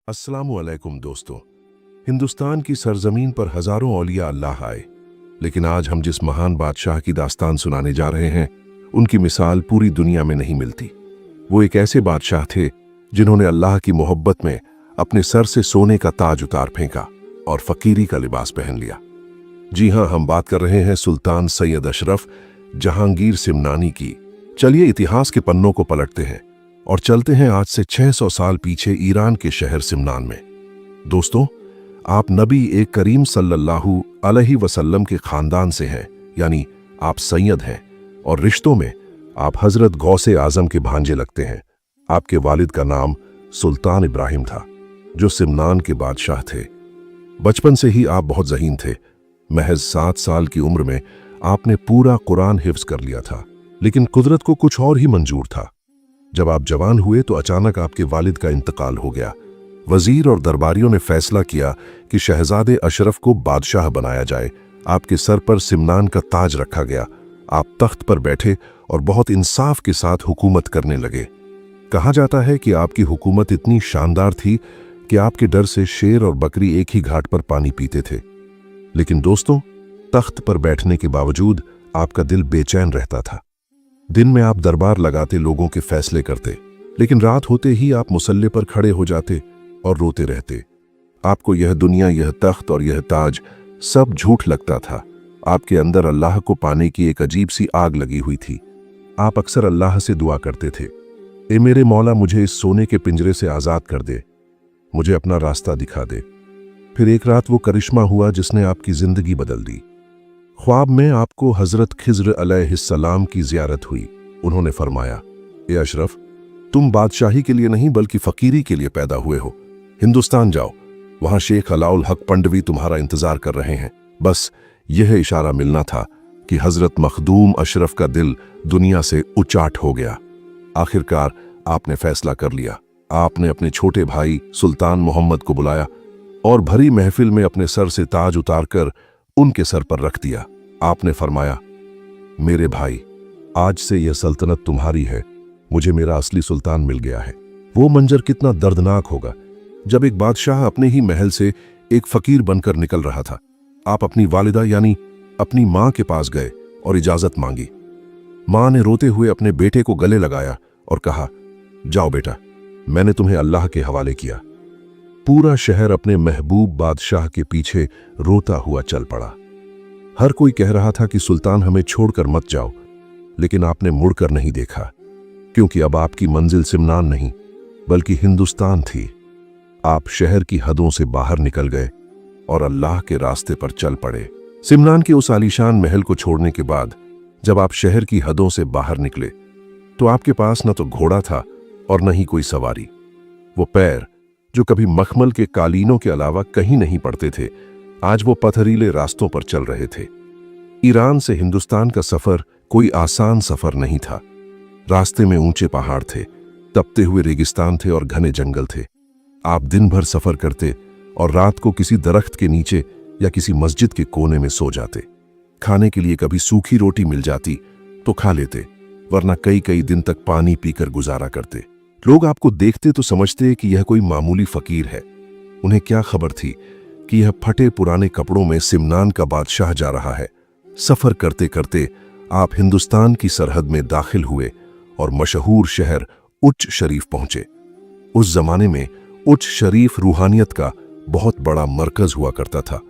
अस्सलामुअलैकुम दोस्तों। हिंदुस्तान की सरजमीन पर हजारों औलिया अल्लाह आए, लेकिन आज हम जिस महान बादशाह की दास्तान सुनाने जा रहे हैं, उनकी मिसाल पूरी दुनिया में नहीं मिलती। वो एक ऐसे बादशाह थे जिन्होंने अल्लाह की मोहब्बत में अपने सर से सोने का ताज उतार फेंका और फकीरी का लिबास पहन लिया। जी हां, हम बात कर रहे हैं सुल्तान सैयद अशरफ जहांगीर सिमनानी की। चलिए इतिहास के पन्नों को पलटते हैं और चलते हैं आज से 600 साल पीछे ईरान के शहर सिमनान में। दोस्तों, आप नबी एक करीम सल्लल्लाहु अलैहि वसल्लम के खानदान से हैं, यानी आप सैयद हैं, और रिश्तों में आप हजरत गौसे आजम के भांजे लगते हैं। आपके वालिद का नाम सुल्तान इब्राहिम था, जो सिमनान के बादशाह थे। बचपन से ही आप बहुत ज़हीन थे। महज 7 साल की उम्र में आपने पूरा कुरान हिफ्ज कर लिया था, लेकिन कुदरत को कुछ और ही मंजूर था। जब आप जवान हुए तो अचानक आपके वालिद का इंतकाल हो गया। वजीर और दरबारियों ने फैसला किया कि शहजादे अशरफ को बादशाह बनाया जाए। आपके सर पर सिमनान का ताज रखा गया। आप तख्त पर बैठे और बहुत इंसाफ के साथ हुकूमत करने लगे। कहा जाता है कि आपकी हुकूमत इतनी शानदार थी कि आपके डर से शेर और बकरी एक ही घाट पर पानी पीते थे। लेकिन दोस्तों, तख्त पर बैठने के बावजूद आपका दिल बेचैन रहता था। दिन में आप दरबार लगाते, लोगों के फैसले करते, लेकिन रात होते ही आप मुसल्ले पर खड़े हो जाते और रोते रहते। आपको यह दुनिया, यह तख्त और यह ताज सब झूठ लगता था। आपके अंदर अल्लाह को पाने की एक अजीब सी आग लगी हुई थी। आप अक्सर अल्लाह से दुआ करते थे, ए मेरे मौला, मुझे इस सोने के पिंजरे से आज़ाद कर दे, मुझे अपना रास्ता दिखा दे। फिर एक रात वो करिश्मा हुआ जिसने आपकी जिंदगी बदल दी। ख्वाब में आपको हजरत खिज्र अलैहिस्सलाम की जियारत हुई। उन्होंने फरमाया, ए अशरफ, तुम बादशाही के लिए नहीं बल्कि फकीरी के लिए पैदा हुए हो। हिंदुस्तान जाओ, वहां शेख अलाउल हक पंडवी तुम्हारा इंतजार कर रहे हैं। बस यह इशारा मिलना था कि हजरत मखदूम अशरफ का दिल दुनिया से उचाट हो गया। आखिरकार आपने फैसला कर लिया। आपने अपने छोटे भाई सुल्तान मोहम्मद को बुलाया और भरी महफिल में अपने सर से ताज उतारकर उनके सर पर रख दिया। आपने फरमाया, मेरे भाई, आज से यह सल्तनत तुम्हारी है। मुझे मेरा असली सुल्तान मिल गया है। वो मंजर कितना दर्दनाक होगा जब एक बादशाह अपने ही महल से एक फकीर बनकर निकल रहा था। आप अपनी वालिदा यानी अपनी मां के पास गए और इजाजत मांगी। मां ने रोते हुए अपने बेटे को गले लगाया और कहा, जाओ बेटा, मैंने तुम्हें अल्लाह के हवाले किया। पूरा शहर अपने महबूब बादशाह के पीछे रोता हुआ चल पड़ा। हर कोई कह रहा था कि सुल्तान, हमें छोड़कर मत जाओ, लेकिन आपने मुड़कर नहीं देखा, क्योंकि अब आपकी मंजिल सिमनान नहीं बल्कि हिंदुस्तान थी। आप शहर की हदों से बाहर निकल गए और अल्लाह के रास्ते पर चल पड़े। सिमनान के उस आलीशान महल को छोड़ने के बाद जब आप शहर की हदों से बाहर निकले तो आपके पास न तो घोड़ा था और न ही कोई सवारी। वो पैर जो कभी मखमल के कालीनों के अलावा कहीं नहीं पड़ते थे, आज वो पथरीले रास्तों पर चल रहे थे। ईरान से हिंदुस्तान का सफर कोई आसान सफर नहीं था। रास्ते में ऊंचे पहाड़ थे, तपते हुए रेगिस्तान थे और घने जंगल थे। आप दिन भर सफर करते और रात को किसी दरख्त के नीचे या किसी मस्जिद के कोने में सो जाते। खाने के लिए कभी सूखी रोटी मिल जाती तो खा लेते, वरना कई कई दिन तक पानी पीकर गुजारा करते। लोग आपको देखते तो समझते कि यह कोई मामूली फकीर है। उन्हें क्या खबर थी कि यह फटे पुराने कपड़ों में सिमनान का बादशाह जा रहा है। सफर करते करते आप हिंदुस्तान की सरहद में दाखिल हुए और मशहूर शहर उच्च शरीफ पहुंचे। उस जमाने में उच्च शरीफ रूहानियत का बहुत बड़ा मरकज हुआ करता था।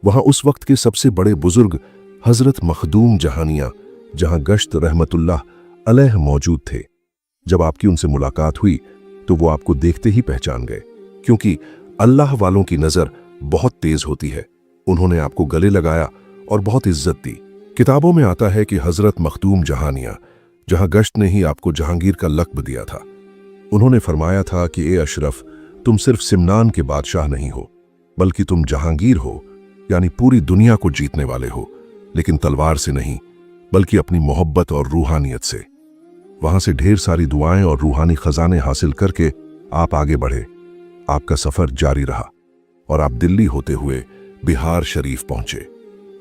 वहां उस वक्त के सबसे बड़े बुजुर्ग हजरत मखदूम जहानिया जहां गश्त रहमतुल्लाह अलैह मौजूद थे। जब आपकी उनसे मुलाकात हुई तो वो आपको देखते ही पहचान गए, क्योंकि अल्लाह वालों की नजर बहुत तेज होती है। उन्होंने आपको गले लगाया और बहुत इज्जत दी। किताबों में आता है कि हजरत मखदूम जहानिया जहां गश्त ने ही आपको जहांगीर का लक़्ब दिया था। उन्होंने फरमाया था कि ए अशरफ, तुम सिर्फ सिमनान के बादशाह नहीं हो बल्कि तुम जहांगीर हो, यानी पूरी दुनिया को जीतने वाले हो, लेकिन तलवार से नहीं बल्कि अपनी मोहब्बत और रूहानियत से। वहां से ढेर सारी दुआएं और रूहानी खजाने हासिल करके आप आगे बढ़े। आपका सफर जारी रहा और आप दिल्ली होते हुए बिहार शरीफ पहुंचे।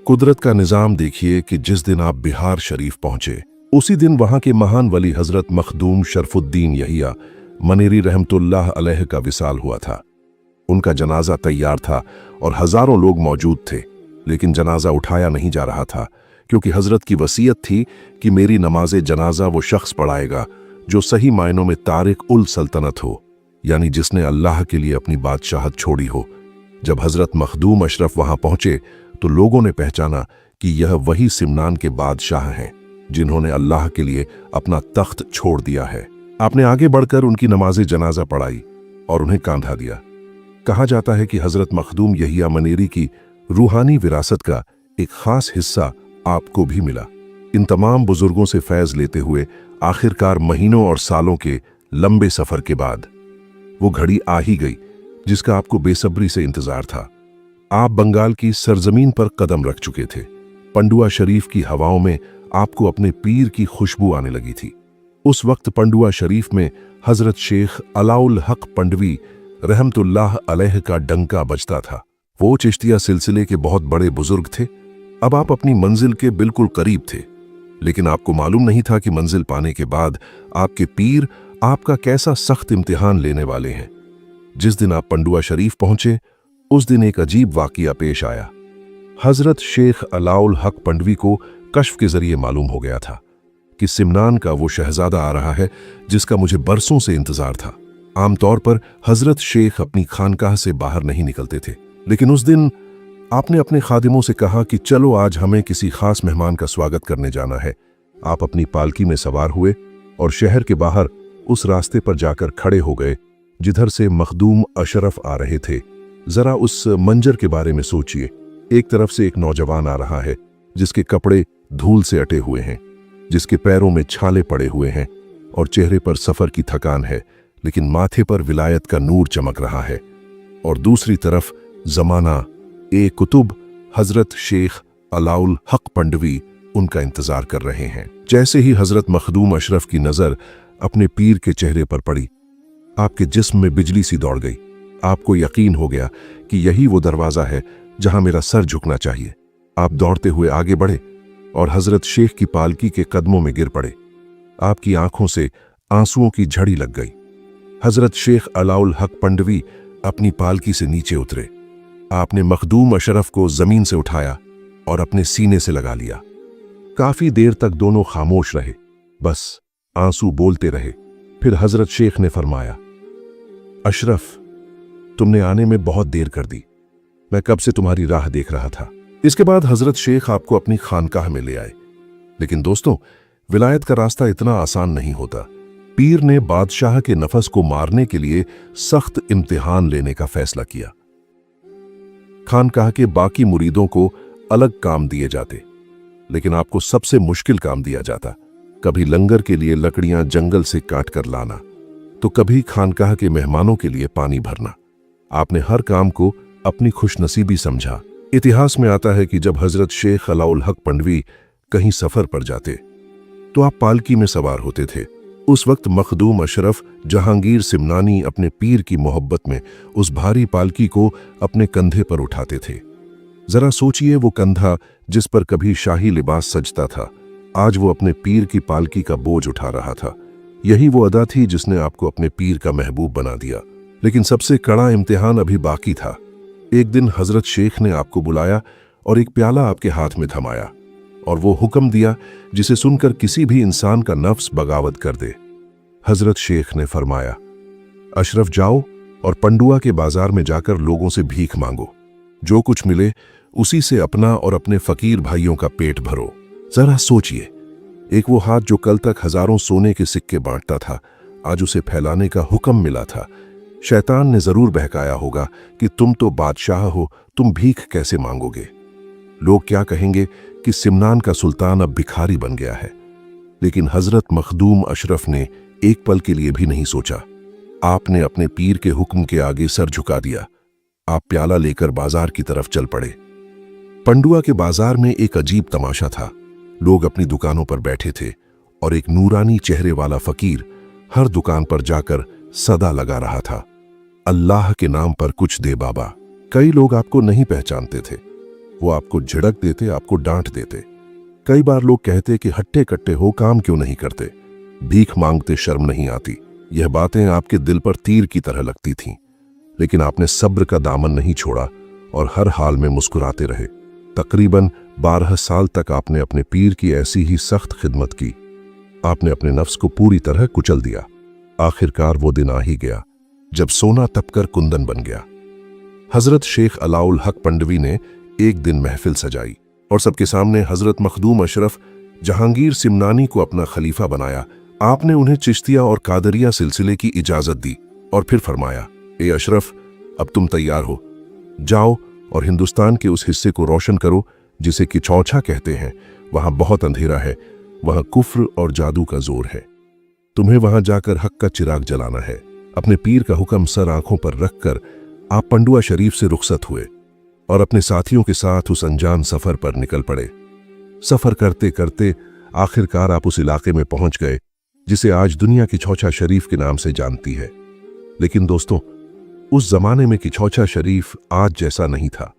कुदरत का निजाम देखिए कि जिस दिन आप बिहार शरीफ पहुंचे उसी दिन वहां के महान वली हजरत मखदूम शरफुद्दीन यहिया मनेरी रहमतुल्लाह अलैह का विसाल हुआ था। उनका जनाजा तैयार था और हजारों लोग मौजूद थे, लेकिन जनाजा उठाया नहीं जा रहा था, क्योंकि हजरत की वसीयत थी कि मेरी नमाजे जनाजा वो शख्स पढ़ाएगा जो सही मायनों में तारिक उल सल्तनत हो, यानी जिसने अल्लाह के लिए अपनी बादशाहत छोड़ी हो। जब हजरत मखदूम अशरफ वहां पहुंचे तो लोगों ने पहचाना कि यह वही सिमनान के बादशाह हैं जिन्होंने अल्लाह के लिए अपना तख्त छोड़ दिया है। आपने आगे बढ़कर उनकी नमाज जनाजा पढ़ाई और उन्हें कांधा दिया। कहा जाता है कि हजरत मखदूम यहिया मनेरी की रूहानी विरासत का एक खास हिस्सा आपको भी मिला। इन तमाम बुजुर्गों से फैज लेते हुए आखिरकार महीनों और सालों के लंबे सफर के बाद वो घड़ी आ ही गई जिसका आपको बेसब्री से इंतजार था। आप बंगाल की सरजमीन पर कदम रख चुके थे। पंडुआ शरीफ की हवाओं में आपको अपने पीर की खुशबू आने लगी थी। उस वक्त पंडुआ शरीफ में हजरत शेख अलाउल हक पंडवी रहमतुल्लाह अलैह का डंका बजता था। वो चिश्तिया सिलसिले के बहुत बड़े बुजुर्ग थे। अब आप अपनी मंजिल के बिल्कुल करीब थे, लेकिन आपको मालूम नहीं था कि मंजिल पाने के बाद आपके पीर आपका कैसा सख्त इम्तिहान लेने वाले हैं। जिस दिन आप पंडुआ शरीफ पहुंचे उस दिन एक अजीब वाकया पेश आया। हजरत शेख अलाउल हक पंडवी को कश्फ के जरिए मालूम हो गया था कि सिमनान का वो शहजादा आ रहा है जिसका मुझे बरसों से इंतजार था। आमतौर पर हजरत शेख अपनी खानकाह से बाहर नहीं निकलते थे, लेकिन उस दिन आपने अपने खादिमों से कहा कि चलो आज हमें किसी खास मेहमान का स्वागत करने जाना है। आप अपनी पालकी में सवार हुए और शहर के बाहर उस रास्ते पर जाकर खड़े हो गए जिधर से मखदूम अशरफ आ रहे थे। जरा उस मंजर के बारे में सोचिए। एक तरफ से एक नौजवान आ रहा है जिसके कपड़े धूल से अटे हुए हैं, जिसके पैरों में छाले पड़े हुए हैं और चेहरे पर सफर की थकान है, लेकिन माथे पर विलायत का नूर चमक रहा है। और दूसरी तरफ जमाना ए कुतुब हजरत शेख अलाउल हक पंडवी उनका इंतजार कर रहे हैं। जैसे ही हजरत मखदूम अशरफ की नजर अपने पीर के चेहरे पर पड़ी, आपके जिस्म में बिजली सी दौड़ गई। आपको यकीन हो गया कि यही वो दरवाजा है जहां मेरा सर झुकना चाहिए। आप दौड़ते हुए आगे बढ़े और हजरत शेख की पालकी के कदमों में गिर पड़े। आपकी आंखों से आंसुओं की झड़ी लग गई। हजरत शेख अलाउल हक पंडवी अपनी पालकी से नीचे उतरे। आपने मखदूम अशरफ को जमीन से उठाया और अपने सीने से लगा लिया। काफी देर तक दोनों खामोश रहे, बस आंसू बोलते रहे। फिर हजरत शेख ने फरमाया, अशरफ, तुमने आने में बहुत देर कर दी। मैं कब से तुम्हारी राह देख रहा था। इसके बाद हजरत शेख आपको अपनी खानकाह में ले आए। लेकिन दोस्तों, विलायत का रास्ता इतना आसान नहीं होता। पीर ने बादशाह के नफस को मारने के लिए सख्त इम्तिहान लेने का फैसला किया। खानकाह के बाकी मुरीदों को अलग काम दिए जाते, लेकिन आपको सबसे मुश्किल काम दिया जाता। कभी लंगर के लिए लकड़ियां जंगल से काट कर लाना, तो कभी खानकाह के मेहमानों के लिए पानी भरना। आपने हर काम को अपनी खुशनसीबी समझा। इतिहास में आता है कि जब हजरत शेख अलाउल हक पंडवी कहीं सफर पर जाते तो आप पालकी में सवार होते थे। उस वक्त मखदूम अशरफ जहांगीर सिमनानी अपने पीर की मोहब्बत में उस भारी पालकी को अपने कंधे पर उठाते थे। जरा सोचिए, वो कंधा जिस पर कभी शाही लिबास सजता था, आज वो अपने पीर की पालकी का बोझ उठा रहा था। यही वो अदा थी जिसने आपको अपने पीर का महबूब बना दिया। लेकिन सबसे कड़ा इम्तिहान अभी बाकी था। एक दिन हजरत शेख ने आपको बुलाया और एक प्याला आपके हाथ में थमाया और वो हुक्म दिया जिसे सुनकर किसी भी इंसान का नफ्स बगावत कर दे। हजरत शेख ने फरमाया, अशरफ, जाओ और पंडुआ के बाजार में जाकर लोगों से भीख मांगो। जो कुछ मिले उसी से अपना और अपने फकीर भाइयों का पेट भरो। जरा सोचिए, एक वो हाथ जो कल तक हजारों सोने के सिक्के बांटता था, आज उसे फैलाने का हुक्म मिला था। शैतान ने जरूर बहकाया होगा कि तुम तो बादशाह हो, तुम भीख कैसे मांगोगे। लोग क्या कहेंगे कि सिमनान का सुल्तान अब भिखारी बन गया है। लेकिन हजरत मखदूम अशरफ ने एक पल के लिए भी नहीं सोचा। आपने अपने पीर के हुक्म के आगे सर झुका दिया। आप प्याला लेकर बाजार की तरफ चल पड़े। पंडुआ के बाजार में एक अजीब तमाशा था। लोग अपनी दुकानों पर बैठे थे और एक नूरानी चेहरे वाला फकीर हर दुकान पर जाकर सदा लगा रहा था, अल्लाह के नाम पर कुछ दे बाबा। कई लोग आपको नहीं पहचानते थे। वो आपको झिड़क देते, आपको डांट देते। कई बार लोग कहते कि हट्टे कट्टे हो, काम क्यों नहीं करते, भीख मांगते शर्म नहीं आती। यह बातें आपके दिल पर तीर की तरह लगती थीं। लेकिन आपने सब्र का दामन नहीं छोड़ा और हर हाल में मुस्कुराते रहे। तकरीबन 12 साल तक आपने अपने पीर की ऐसी ही सख्त खिदमत की। आपने अपने नफ्स को पूरी तरह कुचल दिया। आखिरकार वो दिन आ ही गया जब सोना तपकर कुंदन बन गया। हजरत शेख अलाउल हक पंडवी ने एक दिन महफिल सजाई और सबके सामने हजरत मखदूम अशरफ जहांगीर सिमनानी को अपना खलीफा बनाया। आपने उन्हें चिश्तिया और कादरिया सिलसिले की इजाजत दी और फिर फरमाया, ए अशरफ, अब तुम तैयार हो, जाओ और हिंदुस्तान के उस हिस्से को रोशन करो जिसे किचौछा कहते हैं। वहां बहुत अंधेरा है, वहां कुफ्र और जादू का जोर है। तुम्हें वहां जाकर हक का चिराग जलाना है। अपने पीर का हुक्म सर आंखों पर रखकर आप पंडुआ शरीफ से रुखसत हुए और अपने साथियों के साथ उस अनजान सफर पर निकल पड़े। सफर करते करते आखिरकार आप उस इलाके में पहुंच गए जिसे आज दुनिया किचौछा शरीफ के नाम से जानती है। लेकिन दोस्तों, उस जमाने में किचौछा शरीफ आज जैसा नहीं था।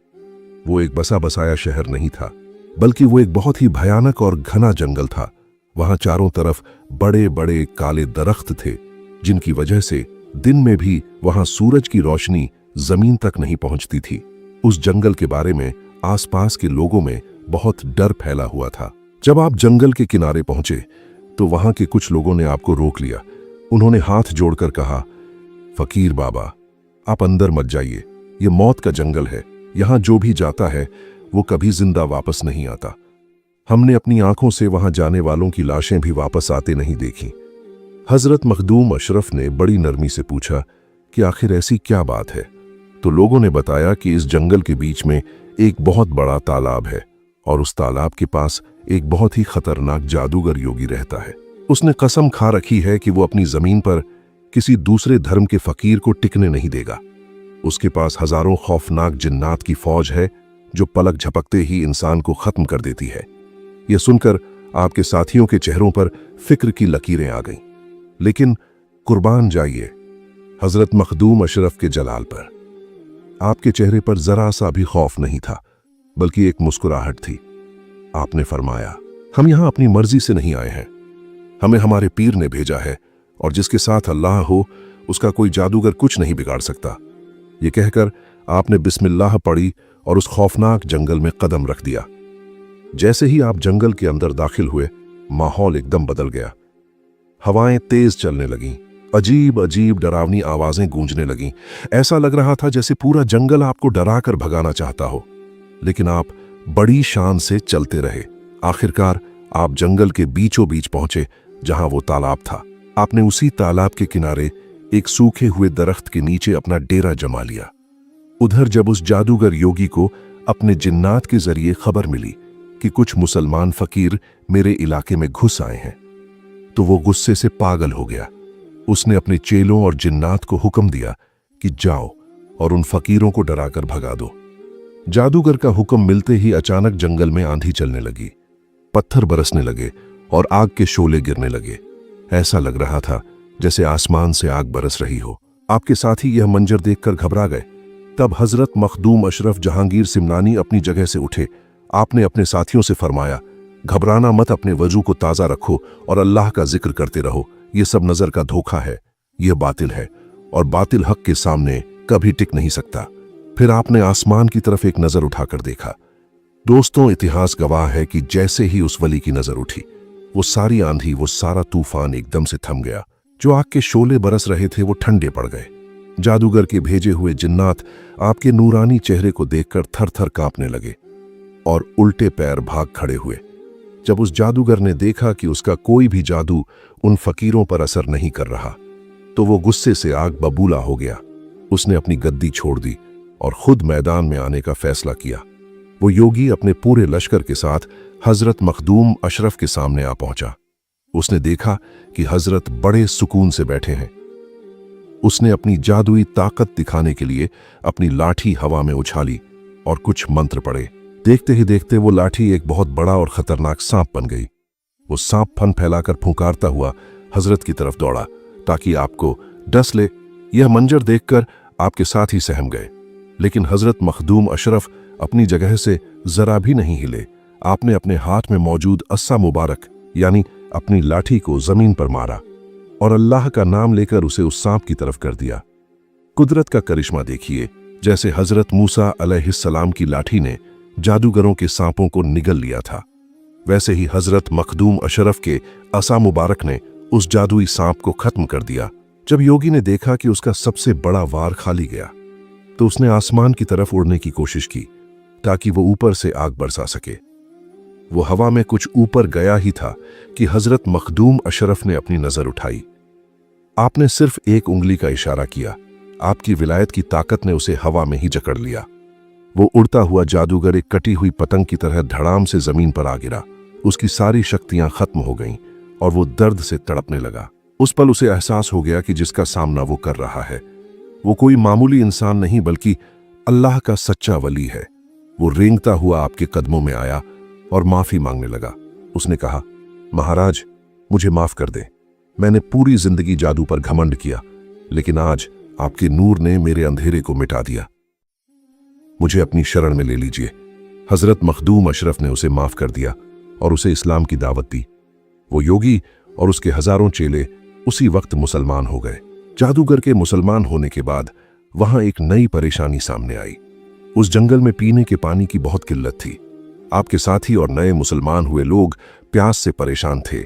वो एक बसा बसाया शहर नहीं था, बल्कि वो एक बहुत ही भयानक और घना जंगल था। वहां चारों तरफ बड़े बड़े काले दरख्त थे, जिनकी वजह से दिन में भी वहां सूरज की रोशनी जमीन तक नहीं पहुंचती थी। उस जंगल के बारे में आसपास के लोगों में बहुत डर फैला हुआ था। जब आप जंगल के किनारे पहुंचे तो वहां के कुछ लोगों ने आपको रोक लिया। उन्होंने हाथ जोड़कर कहा, फकीर बाबा, आप अंदर मत जाइए, ये मौत का जंगल है। यहां जो भी जाता है वो कभी जिंदा वापस नहीं आता। हमने अपनी आंखों से वहां जाने वालों की लाशें भी वापस आते नहीं देखी। हजरत मखदूम अशरफ ने बड़ी नरमी से पूछा कि आखिर ऐसी क्या बात है। तो लोगों ने बताया कि इस जंगल के बीच में एक बहुत बड़ा तालाब है और उस तालाब के पास एक बहुत ही खतरनाक जादूगर योगी रहता है। उसने कसम खा रखी है कि वो अपनी जमीन पर किसी दूसरे धर्म के फकीर को टिकने नहीं देगा। उसके पास हजारों खौफनाक जिन्नात की फौज है जो पलक झपकते ही इंसान को खत्म कर देती है। यह सुनकर आपके साथियों के चेहरों पर फिक्र की लकीरें आ गईं। लेकिन कुर्बान जाइए हजरत मखदूम अशरफ के जलाल पर, आपके चेहरे पर जरा सा भी खौफ नहीं था, बल्कि एक मुस्कुराहट थी। आपने फरमाया, हम यहां अपनी मर्जी से नहीं आए हैं, हमें हमारे पीर ने भेजा है और जिसके साथ अल्लाह हो उसका कोई जादूगर कुछ नहीं बिगाड़ सकता। ये कहकर आपने बिस्मिल्लाह पढ़ी और उस खौफनाक जंगल में कदम रख दिया। जैसे ही आप जंगल के अंदर दाखिल हुए, माहौल एकदम बदल गया। हवाएं तेज चलने लगीं, अजीब अजीब डरावनी आवाजें गूंजने लगीं। ऐसा लग रहा था जैसे पूरा जंगल आपको डरा कर भगाना चाहता हो। लेकिन आप बड़ी शान से चलते रहे। आखिरकार आप जंगल के बीचों बीच पहुंचे जहां वो तालाब था। आपने उसी तालाब के किनारे एक सूखे हुए दरख्त के नीचे अपना डेरा जमा लिया। उधर जब उस जादूगर योगी को अपने जिन्नात के जरिए खबर मिली कि कुछ मुसलमान फकीर मेरे इलाके में घुस आए हैं, तो वो गुस्से से पागल हो गया। उसने अपने चेलों और जिन्नात को हुक्म दिया कि जाओ और उन फकीरों को डराकर भगा दो। जादूगर का हुक्म मिलते ही अचानक जंगल में आंधी चलने लगी, पत्थर बरसने लगे और आग के शोले गिरने लगे। ऐसा लग रहा था जैसे आसमान से आग बरस रही हो। आपके साथी यह मंजर देखकर घबरा गए। तब हजरत मखदूम अशरफ जहांगीर सिमनानी अपनी जगह से उठे। आपने अपने साथियों से फरमाया, घबराना मत, अपने वजू को ताज़ा रखो और अल्लाह का जिक्र करते रहो। यह सब नजर का धोखा है, यह बातिल है और बातिल हक के सामने कभी टिक नहीं सकता। फिर आपने आसमान की तरफ एक नजर उठाकर देखा। दोस्तों, इतिहास गवाह है कि जैसे ही उस वली की नजर उठी, वो सारी आंधी, वो सारा तूफान एकदम से थम गया। जो आग के शोले बरस रहे थे वो ठंडे पड़ गए। जादूगर के भेजे हुए जिन्नात आपके नूरानी चेहरे को देखकर थर थर कांपने लगे और उल्टे पैर भाग खड़े हुए। जब उस जादूगर ने देखा कि उसका कोई भी जादू उन फकीरों पर असर नहीं कर रहा, तो वो गुस्से से आग बबूला हो गया। उसने अपनी गद्दी छोड़ दी और खुद मैदान में आने का फैसला किया। वो योगी अपने पूरे लश्कर के साथ हजरत मखदूम अशरफ के सामने आ पहुंचा। उसने देखा कि हजरत बड़े सुकून से बैठे हैं। उसने अपनी जादुई ताकत दिखाने के लिए अपनी लाठी हवा में उछाली और कुछ मंत्र पढ़े। देखते ही देखते वो लाठी एक बहुत बड़ा और खतरनाक सांप बन गई। वो सांप फन फैलाकर फुंकारता हुआ हजरत की तरफ दौड़ा ताकि आपको डस ले। यह मंजर देखकर आपके साथ ही सहम गए, लेकिन हजरत मखदूम अशरफ अपनी जगह से जरा भी नहीं हिले। आपने अपने हाथ में मौजूद अस्सा मुबारक यानी अपनी लाठी को जमीन पर मारा और अल्लाह का नाम लेकर उसे उस सांप की तरफ कर दिया। कुदरत का करिश्मा देखिए, जैसे हजरत मूसा अलैहिस्सलाम की लाठी ने जादूगरों के सांपों को निगल लिया था, वैसे ही हजरत मखदूम अशरफ के असा मुबारक ने उस जादुई सांप को खत्म कर दिया। जब योगी ने देखा कि उसका सबसे बड़ा वार खाली गया तो उसने आसमान की तरफ उड़ने की कोशिश की ताकि वो ऊपर से आग बरसा सके। वो हवा में कुछ ऊपर गया ही था कि हजरत मखदूम अशरफ ने अपनी नजर उठाई। आपने सिर्फ एक उंगली का इशारा किया, आपकी विलायत की ताकत ने उसे हवा में ही जकड़ लिया। वो उड़ता हुआ जादूगर एक कटी हुई पतंग की तरह धड़ाम से जमीन पर आ गिरा। उसकी सारी शक्तियां खत्म हो गईं और वो दर्द से तड़पने लगा। उस पल उसे एहसास हो गया कि जिसका सामना वो कर रहा है वो कोई मामूली इंसान नहीं बल्कि अल्लाह का सच्चा वली है। वो रेंगता हुआ आपके कदमों में आया और माफी मांगने लगा। उसने कहा, महाराज, मुझे माफ कर दे। मैंने पूरी जिंदगी जादू पर घमंड किया, लेकिन आज आपके नूर ने मेरे अंधेरे को मिटा दिया। मुझे अपनी शरण में ले लीजिए। हजरत मखदूम अशरफ ने उसे माफ कर दिया और उसे इस्लाम की दावत दी। वो योगी और उसके हजारों चेले उसी वक्त मुसलमान हो गए। जादूगर के मुसलमान होने के बाद वहां एक नई परेशानी सामने आई। उस जंगल में पीने के पानी की बहुत किल्लत थी। आपके साथी और नए मुसलमान हुए लोग प्यास से परेशान थे।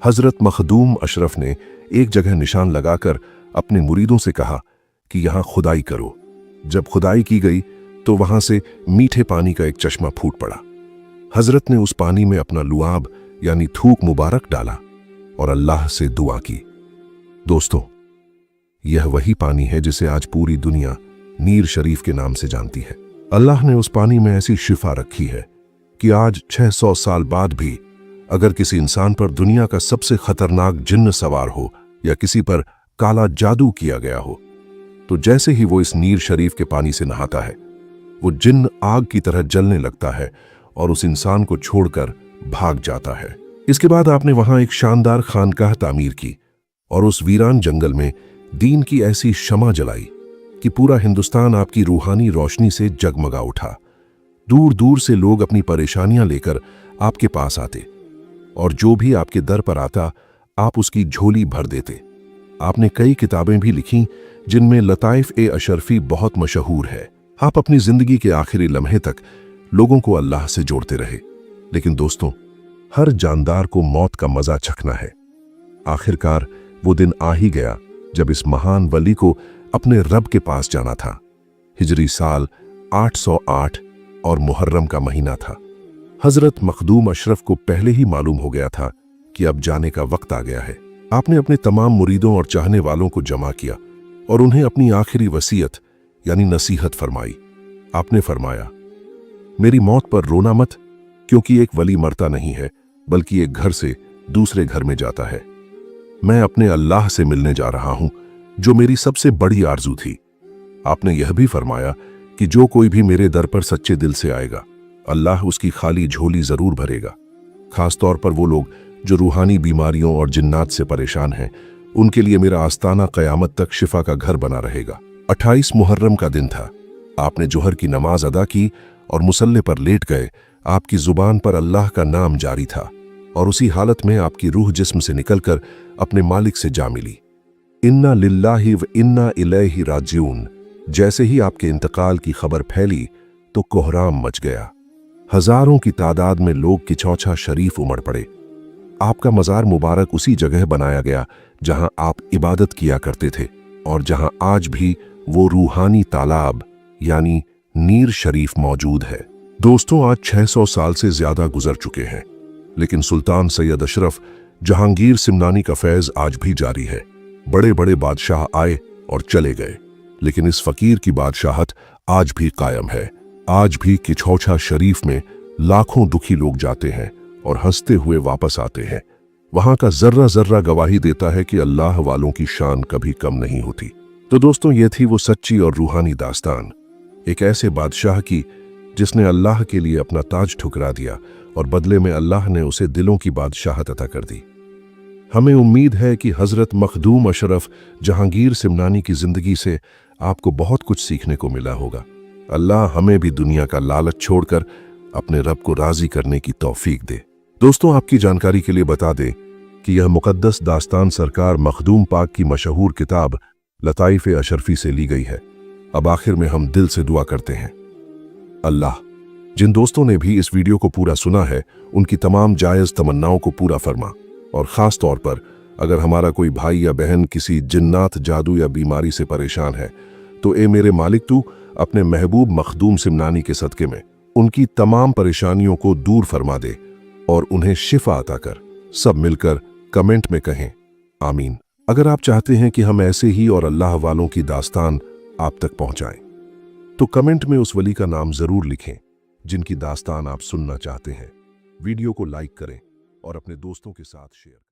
हजरत मखदूम अशरफ ने एक जगह निशान लगाकर अपने मुरीदों से कहा कि यहां खुदाई करो। जब खुदाई की गई तो वहां से मीठे पानी का एक चश्मा फूट पड़ा। हजरत ने उस पानी में अपना लुआब यानी थूक मुबारक डाला और अल्लाह से दुआ की। दोस्तों, यह वही पानी है जिसे आज पूरी दुनिया नीर शरीफ के नाम से जानती है। अल्लाह ने उस पानी में ऐसी शिफा रखी है कि आज 600 साल बाद भी अगर किसी इंसान पर दुनिया का सबसे खतरनाक जिन्न सवार हो या किसी पर काला जादू किया गया हो, तो जैसे ही वो इस नीर शरीफ के पानी से नहाता है, वो जिन्न आग की तरह जलने लगता है और उस इंसान को छोड़कर भाग जाता है। इसके बाद आपने वहां एक शानदार खानकाह तामीर की और उस वीरान जंगल में दीन की ऐसी शमा जलाई कि पूरा हिंदुस्तान आपकी रूहानी रोशनी से जगमगा उठा। दूर दूर से लोग अपनी परेशानियां लेकर आपके पास आते और जो भी आपके दर पर आता आप उसकी झोली भर देते। आपने कई किताबें भी लिखी जिनमें लताइफ-ए-अशरफी बहुत मशहूर है। आप अपनी जिंदगी के आखिरी लम्हे तक लोगों को अल्लाह से जोड़ते रहे। लेकिन दोस्तों, हर जानदार को मौत का मजा चखना है। आखिरकार वो दिन आ ही गया जब इस महान वली को अपने रब के पास जाना था। हिजरी साल 808 और मुहर्रम का महीना था। हजरत मखदूम अशरफ को पहले ही मालूम हो गया था कि अब जाने का वक्त आ गया है। आपने अपने तमाम मुरीदों और चाहने वालों को जमा किया और उन्हें अपनी आखिरी वसीयत यानी नसीहत फरमाई। आपने फरमाया, मेरी मौत पर रोना मत, क्योंकि एक वली मरता नहीं है बल्कि एक घर से दूसरे घर में जाता है। मैं अपने अल्लाह से मिलने जा रहा हूं, जो मेरी सबसे बड़ी आरजू थी। आपने यह भी फरमाया कि जो कोई भी मेरे दर पर सच्चे दिल से आएगा, अल्लाह उसकी खाली झोली जरूर भरेगा। खासतौर पर वो लोग जो रूहानी बीमारियों और जिन्नात से परेशान हैं, उनके लिए मेरा आस्ताना क़यामत तक शिफा का घर बना रहेगा। 28 मुहर्रम का दिन था। आपने जोहर की नमाज अदा की और मुसल्ले पर लेट गए। आपकी जुबान पर अल्लाह का नाम जारी था और उसी हालत में आपकी रूह जिस्म से निकलकर अपने मालिक से जा मिली। इन्ना लिल्लाहि व इन्ना इलैहि राजिऊन। जैसे ही आपके इंतकाल की खबर फैली तो कोहराम मच गया। हजारों की तादाद में लोग किचौछा शरीफ उमड़ पड़े। आपका मजार मुबारक उसी जगह बनाया गया जहां आप इबादत किया करते थे और जहां आज भी वो रूहानी तालाब यानी नीर शरीफ मौजूद है। दोस्तों, आज 600 साल से ज्यादा गुजर चुके हैं, लेकिन सुल्तान सैयद अशरफ जहांगीर सिमनानी का फैज आज भी जारी है। बड़े बड़े बादशाह आए और चले गए, लेकिन इस फकीर की बादशाहत आज भी कायम है। आज भी किचौछा शरीफ में लाखों दुखी लोग जाते हैं और हंसते हुए वापस आते हैं। वहां का जर्रा जर्रा गवाही देता है कि अल्लाह वालों की शान कभी कम नहीं होती। तो दोस्तों, ये थी वो सच्ची और रूहानी दास्तान एक ऐसे बादशाह की जिसने अल्लाह के लिए अपना ताज ठुकरा दिया और बदले में अल्लाह ने उसे दिलों की बादशाहत अता कर दी। हमें उम्मीद है कि हजरत मखदूम अशरफ जहांगीर सिमनानी की जिंदगी से आपको बहुत कुछ सीखने को मिला होगा। अल्लाह हमें भी दुनिया का लालच छोड़कर अपने रब को राजी करने की तौफीक दे। दोस्तों, आपकी जानकारी के लिए बता दें कि यह मुकद्दस दास्तान सरकार मखदूम पाक की मशहूर किताब लताइफ अशरफी से ली गई है। अब आखिर में हम दिल से दुआ करते हैं, अल्लाह, जिन दोस्तों ने भी इस वीडियो को पूरा सुना है उनकी तमाम जायज़ तमन्नाओं को पूरा फरमा, और ख़ास तौर पर अगर हमारा कोई भाई या बहन किसी जिन्नात, जादू या बीमारी से परेशान है तो ए मेरे मालिक, तू अपने महबूब मखदूम सिमनानी के सदक़े में उनकी तमाम परेशानियों को दूर फरमा दे और उन्हें शिफा अता कर। सब मिलकर कमेंट में कहें आमीन। अगर आप चाहते हैं कि हम ऐसे ही और अल्लाह वालों की दास्तान आप तक पहुंचाएं तो कमेंट में उस वली का नाम जरूर लिखें जिनकी दास्तान आप सुनना चाहते हैं। वीडियो को लाइक करें और अपने दोस्तों के साथ शेयर करें।